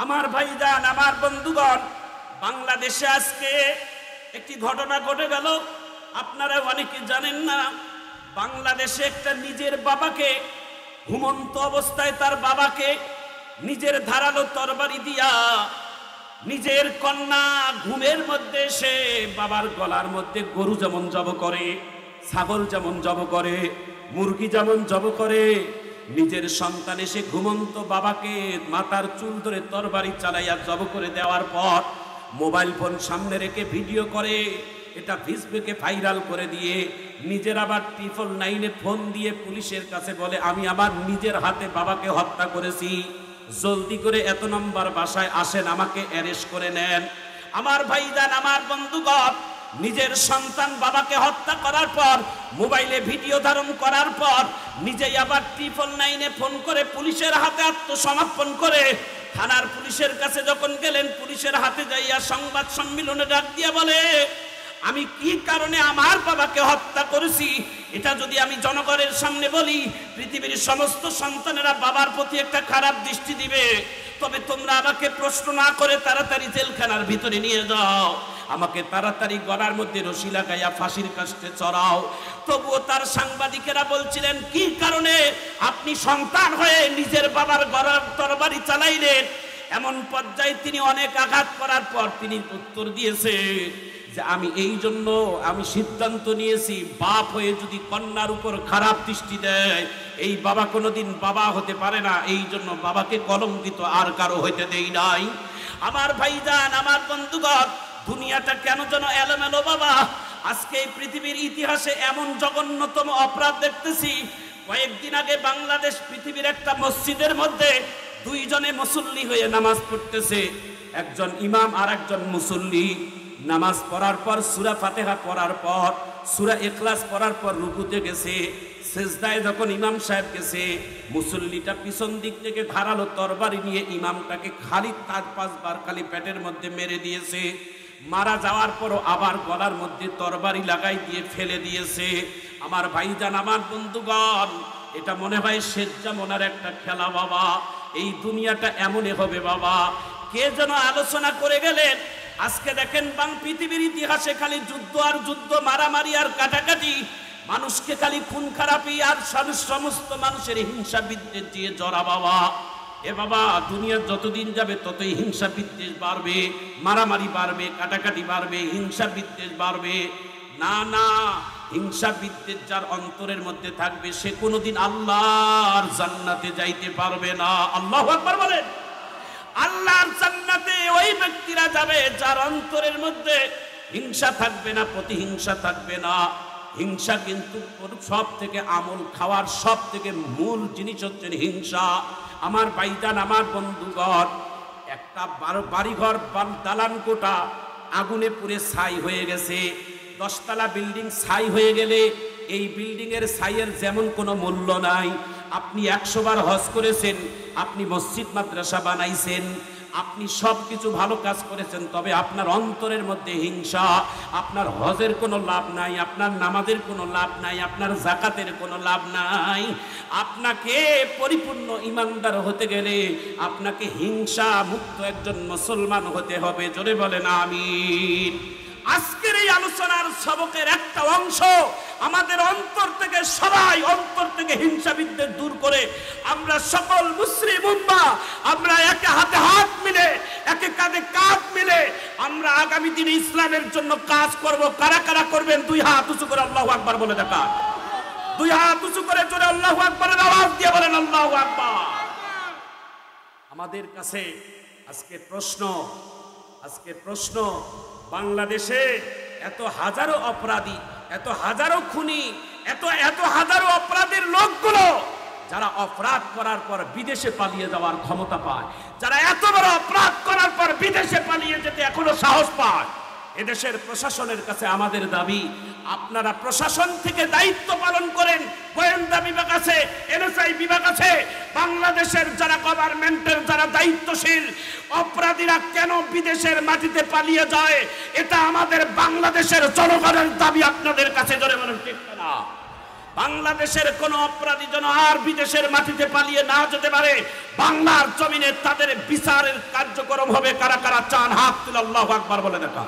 আমার ভাইজান, আমার বন্ধুগণ, বাংলাদেশে আজকে একটি ঘটনা ঘটে গেল, আপনারা অনেকে জানেন না। বাংলাদেশে একটা নিজের বাবাকে, ঘুমন্ত অবস্থায় তার বাবাকে নিজের ধারালো তরবারি দিয়া নিজের কন্যা ঘুমের মধ্যে সে বাবার গলার মধ্যে গরু যেমন জব করে, ছাগল যেমন জব করে, মুরগি যেমন জব করে, নিজের সন্তান এসে ঘুমন্ত বাবাকে মাথার চুল ধরে তরবারি চালাইয়া জব করে দেওয়ার পর মোবাইল ফোন সামনে রেখে ভিডিও করে, এটা ফেসবুকে ভাইরাল করে দিয়ে নিজের আবার 999-এ ফোন দিয়ে পুলিশের কাছে বলে, আমি আমার নিজের হাতে বাবাকে হত্যা করেছি, জলদি করে এত নম্বর বাসায় আসেন, আমাকে অ্যারেস্ট করে নেন। আমার ভাইজান, আমার বন্ধুগণ, নিজের সন্তান বাবাকে হত্যা করার পর মোবাইলে ভিডিও ধারণ করার পর নিজেই আবার 999-এ ফোন করে পুলিশের হাতে আত্মসমর্পণ করে থানার পুলিশের কাছে যখন গেলেন, পুলিশের হাতে যাইয়া সংবাদ সম্মেলনে ডাক দিয়ে বলে, আমি কি কারণে আমার বাবাকে হত্যা করেছি এটা যদি আমি জনগণের সামনে বলি, পৃথিবীর সমস্ত সন্তানেরা বাবার প্রতি একটা খারাপ দৃষ্টি দিবে। তবে তোমরা আমাকে প্রশ্ন না করে তাড়াতাড়ি জেলখানার ভিতরে নিয়ে যাও, আমাকে তাড়াতাড়ি গলার মধ্যে রশি লাগাইয়া ফাঁসির কাস্টে চড়াও। তবুও তার সাংবাদিকেরা বলছিলেন, কি কারণে আপনি সন্তান হয়ে নিজের বাবার গলার তরবারি চালাইলেন? এমন পর্যায়ে তিনি অনেক আঘাত করার পর তিনি উত্তর দিয়েছে যে আমি এই জন্য আমি সিদ্ধান্ত নিয়েছি, বাপ হয়ে যদি কন্যার উপর খারাপ দৃষ্টি দেয়, এই বাবা কোনোদিন বাবা হতে পারে না, এই জন্য বাবাকে কলঙ্কিত আর কারো হইতে দেই নাই। আমার ভাইজান, আমার বন্ধুগণ, দুনিয়াটা কেন যেন এলোমেলো বাবা। আজকে এই পৃথিবীর ইতিহাসে এমন জঘন্যতম অপরাধ দেখতেছি। কয়েকদিন আগে বাংলাদেশ পৃথিবীর একটা মসজিদের মধ্যে দুইজনে মুসল্লি হয়ে নামাজ পড়তেছে, একজন ইমাম আর একজন মুসল্লি। নামাজ পড়ার পর সূরা ফাতিহা পড়ার পর সূরা ইখলাস পড়ার পর রুকুতে গেছে, সিজদায় যখন ইমাম সাহেব গেছে, মুসল্লিটা পিছন দিক থেকে ধারালো তরবারি নিয়ে ইমামটাকে খালি 4-5 বার খালি পেটের মধ্যে মেরে দিয়েছে। মারা যাওয়ার পরও আবার গলার মধ্যে তরবারি লাগাই দিয়ে ফেলে দিয়েছে। আমার ভাইজান, আমার বন্ধুগণ, এটা মনে হয় শেরজামনার একটা খেলা বাবা। এই দুনিয়াটা এমনই হবে বাবা। কে যেন আলোচনা করে গেলেন, আজকে দেখেন পৃথিবীর ইতিহাসে খালি যুদ্ধ আর যুদ্ধ, মারামারি আর কাটাকাটি, মানুষকে খালি খুন খারাপি আর সমস্ত মানুষের হিংসা বিদ্বেষ দিয়ে জড়া বাবা। এ বাবা, দুনিয়ার যতদিন যাবে ততই হিংসা বিদ্বেষ বাড়বে, মারামারি বাড়বে, কাটাকাটি বাড়বে, হিংসা বিদ্বেষ বাড়বে। না না, হিংসা বিদ্বেষ যার অন্তরের মধ্যে থাকবে সে কোনোদিন আল্লাহর জান্নাতে যাইতে পারবে না। আল্লাহু আকবার বলেন। আল্লাহর জান্নাতে ওই ব্যক্তিরা যাবে যার অন্তরের মধ্যে হিংসা থাকবে না, প্রতিহিংসা থাকবে না। হিংসা কিন্তু সব থেকে আমল খাওয়ার সব থেকে মূল জিনিস হচ্ছে হিংসা। আমার ভাইজান, আমার বন্ধুগণ, একটা বাড়িঘর দালান কোঠা আগুনে পুড়ে ছাই হয়ে গেছে। 10 তলা বিল্ডিং ছাই হয়ে গেলে এই বিল্ডিং এর ছাইয়ের যেমন কোনো মূল্য নাই। আপনি 100 বার হজ করেছেন, আপনি মসজিদ মাদ্রাসা বানাইছেন, আপনি সব কিছু ভালো কাজ করেছেন, তবে আপনার অন্তরের মধ্যে হিংসা, আপনার হজের কোনো লাভ নাই, আপনার নামাজের কোনো লাভ নাই, আপনার যাকাতের কোনো লাভ নাই। আপনাকে পরিপূর্ণ ইমানদার হতে গেলে আপনাকে হিংসা মুক্ত একজন মুসলমান হতে হবে। জোরে বলেন আমিন। আজকের এই আলোচনার সবকের একটা অংশ, আমাদের অন্তর থেকে সবাই অন্তর থেকে হিংসা বিদ্বেষ দূর করে আমরা সকল মুসলিম উম্মাহ আমরা একে হাতে হাত মিলে, একে কাঁধে কাঁধ মিলে আমরা আগামী দিনে ইসলামের জন্য কাজ করব। কারা কারা করবেন? 2 হাত উঁচু করে আল্লাহু আকবার বলে দেখা। 2 হাত উঁচু করে জোরে আল্লাহু আকবারের আওয়াজ দিয়ে বলেন আল্লাহু আকবার। আমাদের কাছে আজকে প্রশ্ন, বাংলাদেশে এত হাজারো অপরাধী, এত হাজারো খুনি, এত হাজারো অপরাধের লোকগুলো যারা অপরাধ করার পর বিদেশে পালিয়ে যাওয়ার ক্ষমতা পায়, যারা এত বড় অপরাধ করার পর বিদেশে পালিয়ে যেতে এখনো সাহস পায়, এদেশের প্রশাসনের কাছে আমাদের দাবি, আপনারা প্রশাসন থেকে দায়িত্ব পালন করেন। গোয়েন্দা বিভাগ আছে, এনএসআই বিভাগ আছে, বাংলাদেশের যারা গভর্নমেন্টের যারা দায়িত্বশীল, অপরাধীরা কেন বিদেশের মাটিতে পালিয়ে যায়, এটা আমাদের বাংলাদেশের জনগণের দাবি আপনাদের কাছে। জোরে বলেন ঠিক না? বাংলাদেশের কোন অপরাধী যেন আর বিদেশের মাটিতে পালিয়ে না যেতে পারে। বাংলার জমিনে তাদের বিচারের কার্যক্রম হবে। কারা কারা চান হাত তুলে আল্লাহু আকবার বলে দেখা।